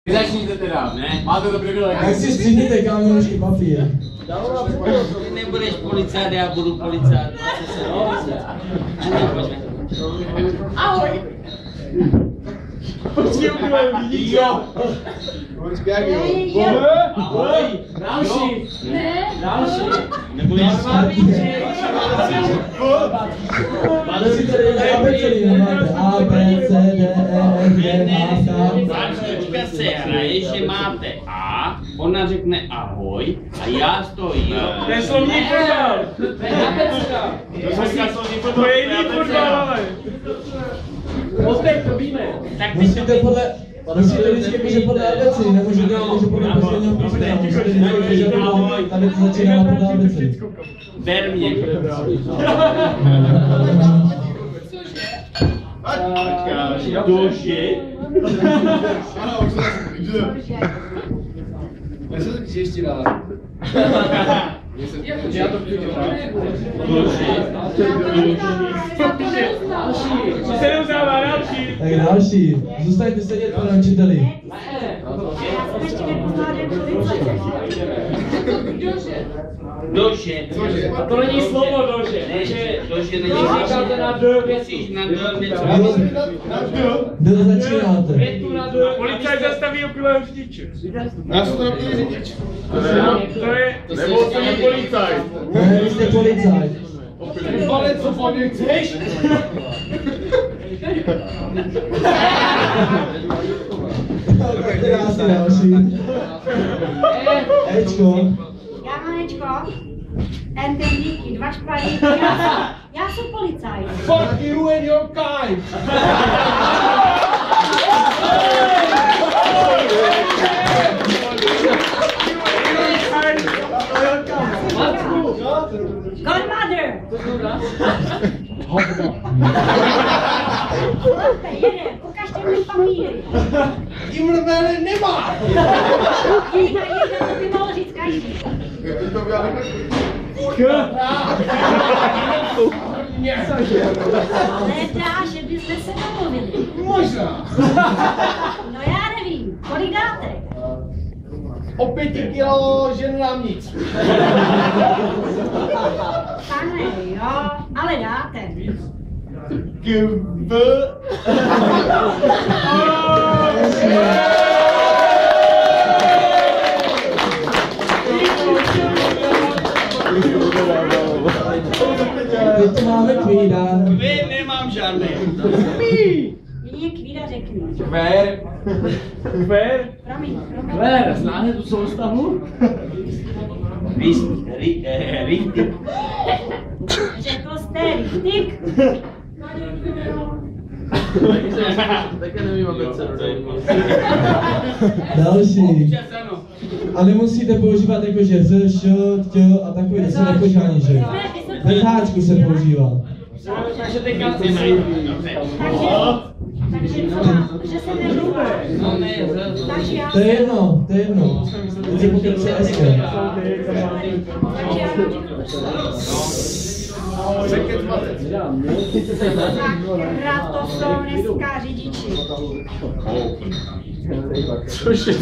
Vy začněte teda, ne? Máte to privilegium. Tak si stříhněte kámošky papír. Ty nebudeš policajt, já budu policajt. Ahoj! Počkej, vidíš, jo? Počkej, jak jo? Ahoj! Další! Ne! Další! Nebudeš Máte si tady abecedy, nemáte? A, B, C, D, E, F, G, H, K. Teďka se hraje, že máte A, ona řekne ahoj a já stojím. To je slovní fotbal! To je abeceda! To je jiný fotbal, ale! Postej, to víme! Musíte vždycky píše podle abecedy, nemůžete podle posledního písmena. Musíte vždycky píše podle, tady to začíná podle abecedy. Ber mě. Doži? Já se taky ještě rád. Já to chci dělat. Co se neuzdává další? Tak další. Zůstaňte sedět, pane učiteli. Dože. A to není slovo dože. Dože není Říkáte na D, Musíš na D něco. Kde začínáte? Větu na D. Policajt zastaví opilého řidiče. Já jsem to napil řidič. To je... Nebo jsem policajt. Ne, vy jste policajt. Pane, co po mě chceš? Tak krásně další. Ečko. Já Hanečko, enten díky, dva španí, já jsem policajt. Fuck you and your kind. Godmother! Ukažte mi papíry. Tímhle jménem nemá. Jedna to by mohl říct každý. Nedá, že byste se domluvili. Možná. No já nevím, kolik dáte? O 5 kilo žen nám nic. Pane, jo, ale dáte. Kb. Teď tu máme kvída. Vy nemám žádný. Jedině kvída řekni. Kvér. Fair? Promiň. Kvér, znáte tu soustavu? Rýty. Řekl jste rychtik? Také nevím, aby se Další. A nemusíte používat jakože ř, š, ť a takový, to se nepožádní, že? Bez háčku se používá. Takže teďka si najdu. Takže co má? Že se nemluví. No ne, Takže já To je jedno, to je jedno. Teď je pokud se SK. Takže já Kratosoneská řidiči. Což je?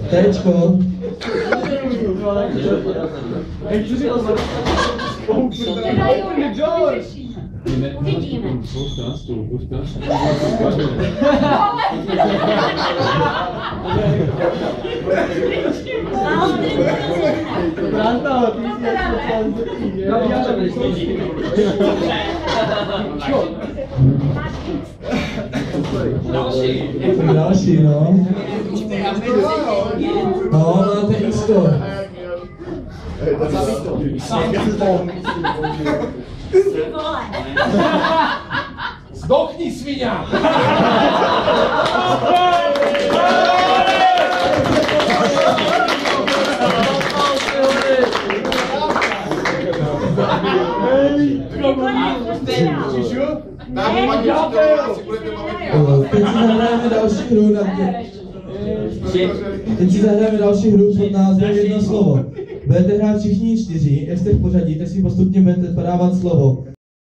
Tečko. Uvidíme. Další, no. No, máte X-to. Zdохni, svině! Teď si zahrajeme další hru, Teď si zahrajeme další hru pod názvem jedno slovo. Budete hrát všichni 4, jak jste v pořadí, tak si postupně budete podávat slovo.